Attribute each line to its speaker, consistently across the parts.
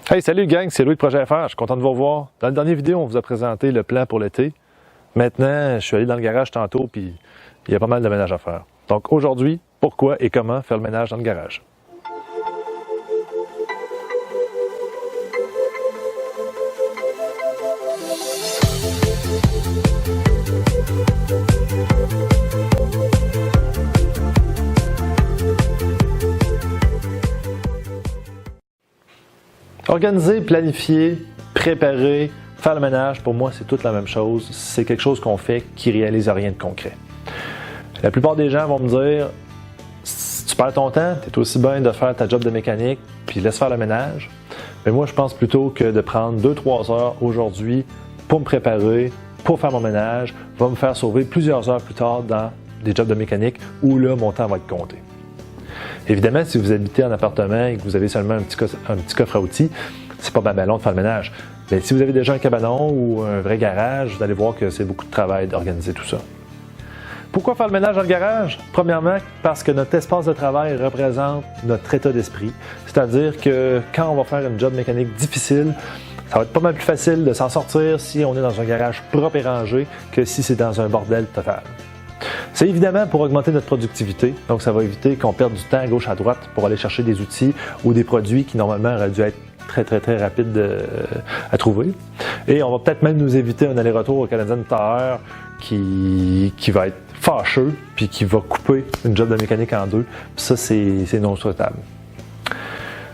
Speaker 1: Hey, salut gang, c'est Louis de Projet FR, je suis content de vous revoir. Dans la dernière vidéo, on vous a présenté le plan pour l'été. Maintenant, je suis allé dans le garage tantôt, puis il y a pas mal de ménage à faire. Donc aujourd'hui, pourquoi et comment faire le ménage dans le garage. Organiser, planifier, préparer, faire le ménage, pour moi, c'est toute la même chose. C'est quelque chose qu'on fait qui ne réalise rien de concret. La plupart des gens vont me dire, si tu perds ton temps, tu es aussi bien de faire ta job de mécanique, puis laisse faire le ménage. Mais moi, je pense plutôt que de prendre 2-3 heures aujourd'hui pour me préparer, pour faire mon ménage, va me faire sauver plusieurs heures plus tard dans des jobs de mécanique où là, mon temps va être compté. Évidemment, si vous habitez en appartement et que vous avez seulement un petit coffre à outils, c'est pas bien long de faire le ménage. Mais si vous avez déjà un cabanon ou un vrai garage, vous allez voir que c'est beaucoup de travail d'organiser tout ça. Pourquoi faire le ménage dans le garage? Premièrement, parce que notre espace de travail représente notre état d'esprit. C'est-à-dire que quand on va faire une job mécanique difficile, ça va être pas mal plus facile de s'en sortir si on est dans un garage propre et rangé que si c'est dans un bordel total. C'est évidemment pour augmenter notre productivité, donc ça va éviter qu'on perde du temps à gauche à droite pour aller chercher des outils ou des produits qui normalement auraient dû être très rapides à trouver. Et on va peut-être même nous éviter un aller-retour au Canadian Tire qui va être fâcheux puis qui va couper une job de mécanique en deux. Puis ça, c'est non souhaitable.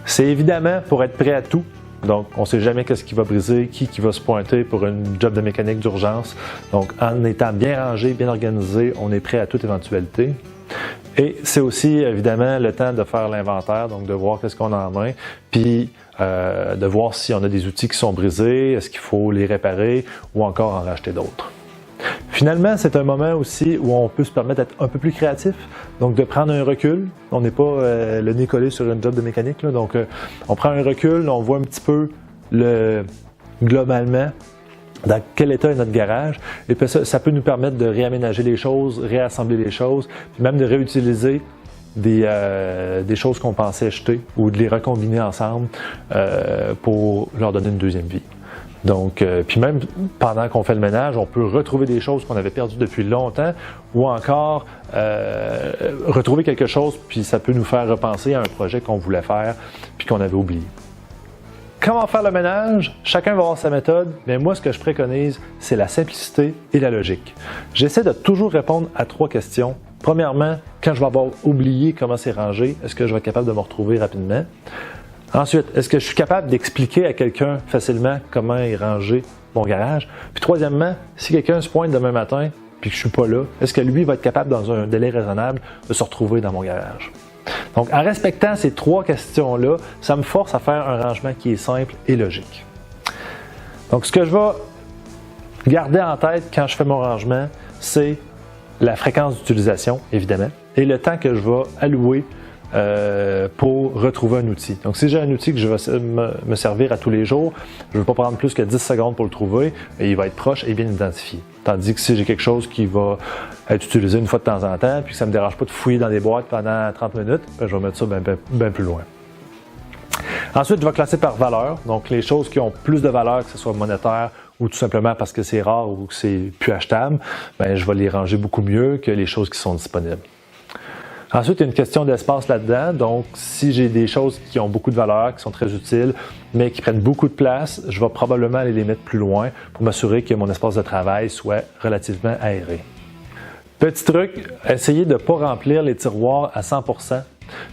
Speaker 1: C'est évidemment pour être prêt à tout. Donc, on ne sait jamais qu'est-ce qui va briser, qui va se pointer pour une job de mécanique d'urgence. Donc, en étant bien rangé, bien organisé, on est prêt à toute éventualité. Et c'est aussi, évidemment, le temps de faire l'inventaire, donc de voir qu'est-ce qu'on a en main, puis de voir si on a des outils qui sont brisés, est-ce qu'il faut les réparer ou encore en racheter d'autres. Finalement, c'est un moment aussi où on peut se permettre d'être un peu plus créatif, donc de prendre un recul. On n'est pas le nez collé sur une job de mécanique, là, donc on prend un recul, on voit un petit peu globalement dans quel état est notre garage, et puis ça peut nous permettre de réaménager les choses, réassembler les choses, puis même de réutiliser des choses qu'on pensait jeter ou de les recombiner ensemble pour leur donner une deuxième vie. Donc, puis même pendant qu'on fait le ménage, on peut retrouver des choses qu'on avait perdues depuis longtemps ou encore retrouver quelque chose, puis ça peut nous faire repenser à un projet qu'on voulait faire puis qu'on avait oublié. Comment faire le ménage? Chacun va avoir sa méthode, mais moi, ce que je préconise, c'est la simplicité et la logique. J'essaie de toujours répondre à 3 questions. Premièrement, quand je vais avoir oublié comment c'est rangé, est-ce que je vais être capable de me retrouver rapidement? Ensuite, est-ce que je suis capable d'expliquer à quelqu'un facilement comment est rangé mon garage? Puis troisièmement, si quelqu'un se pointe demain matin puis que je suis pas là, est-ce que lui va être capable, dans un délai raisonnable, de se retrouver dans mon garage? Donc, en respectant ces 3 questions-là, ça me force à faire un rangement qui est simple et logique. Donc, ce que je vais garder en tête quand je fais mon rangement, c'est la fréquence d'utilisation, évidemment, et le temps que je vais allouer pour retrouver un outil. Donc, si j'ai un outil que je vais me servir à tous les jours, je ne vais pas prendre plus que 10 secondes pour le trouver et il va être proche et bien identifié. Tandis que si j'ai quelque chose qui va être utilisé une fois de temps en temps puis que ça ne me dérange pas de fouiller dans des boîtes pendant 30 minutes, je vais mettre ça bien plus loin. Ensuite, je vais classer par valeur. Donc, les choses qui ont plus de valeur, que ce soit monétaire ou tout simplement parce que c'est rare ou que c'est plus achetable, je vais les ranger beaucoup mieux que les choses qui sont disponibles. Ensuite, il y a une question d'espace là-dedans. Donc, si j'ai des choses qui ont beaucoup de valeur, qui sont très utiles, mais qui prennent beaucoup de place, je vais probablement aller les mettre plus loin pour m'assurer que mon espace de travail soit relativement aéré. Petit truc, essayez de ne pas remplir les tiroirs à 100%.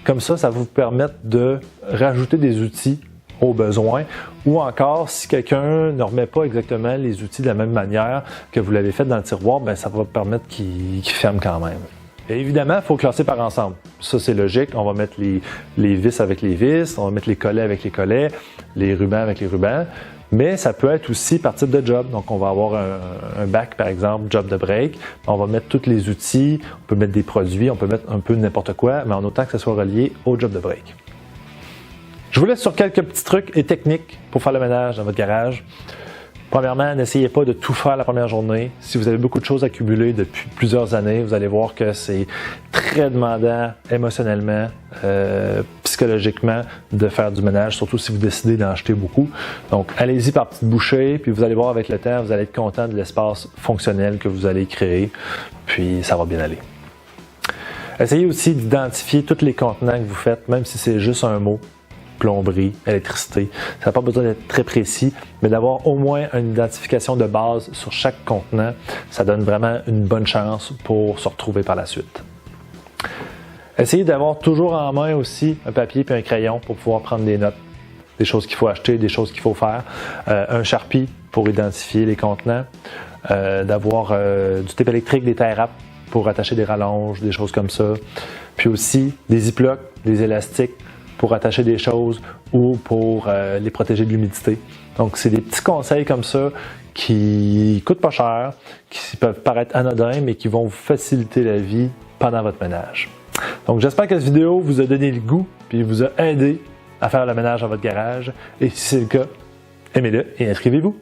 Speaker 1: Comme ça va vous permettre de rajouter des outils au besoin ou encore, si quelqu'un ne remet pas exactement les outils de la même manière que vous l'avez fait dans le tiroir, ça va permettre qu'il ferme quand même. Et évidemment, il faut classer par ensemble. Ça, c'est logique. On va mettre les vis avec les vis, on va mettre les collets avec les collets, les rubans avec les rubans. Mais ça peut être aussi par type de job. Donc, on va avoir un bac, par exemple, job de break. On va mettre tous les outils, on peut mettre des produits, on peut mettre un peu n'importe quoi, mais en autant que ça soit relié au job de break. Je vous laisse sur quelques petits trucs et techniques pour faire le ménage dans votre garage. Premièrement, n'essayez pas de tout faire la première journée. Si vous avez beaucoup de choses accumulées depuis plusieurs années, vous allez voir que c'est très demandant émotionnellement, psychologiquement de faire du ménage, surtout si vous décidez d'en acheter beaucoup. Donc, allez-y par petites bouchées, puis vous allez voir avec le temps, vous allez être content de l'espace fonctionnel que vous allez créer, puis ça va bien aller. Essayez aussi d'identifier tous les contenants que vous faites, même si c'est juste un mot. Plomberie, électricité. Ça n'a pas besoin d'être très précis, mais d'avoir au moins une identification de base sur chaque contenant, ça donne vraiment une bonne chance pour se retrouver par la suite. Essayez d'avoir toujours en main aussi un papier et un crayon pour pouvoir prendre des notes, des choses qu'il faut acheter, des choses qu'il faut faire, un Sharpie pour identifier les contenants, d'avoir du tape électrique, des tie-wraps pour attacher des rallonges, des choses comme ça, puis aussi des ziplocs, des élastiques pour attacher des choses ou pour les protéger de l'humidité. Donc, c'est des petits conseils comme ça qui coûtent pas cher, qui peuvent paraître anodins, mais qui vont vous faciliter la vie pendant votre ménage. Donc, j'espère que cette vidéo vous a donné le goût puis vous a aidé à faire le ménage dans votre garage. Et si c'est le cas, aimez-le et inscrivez-vous.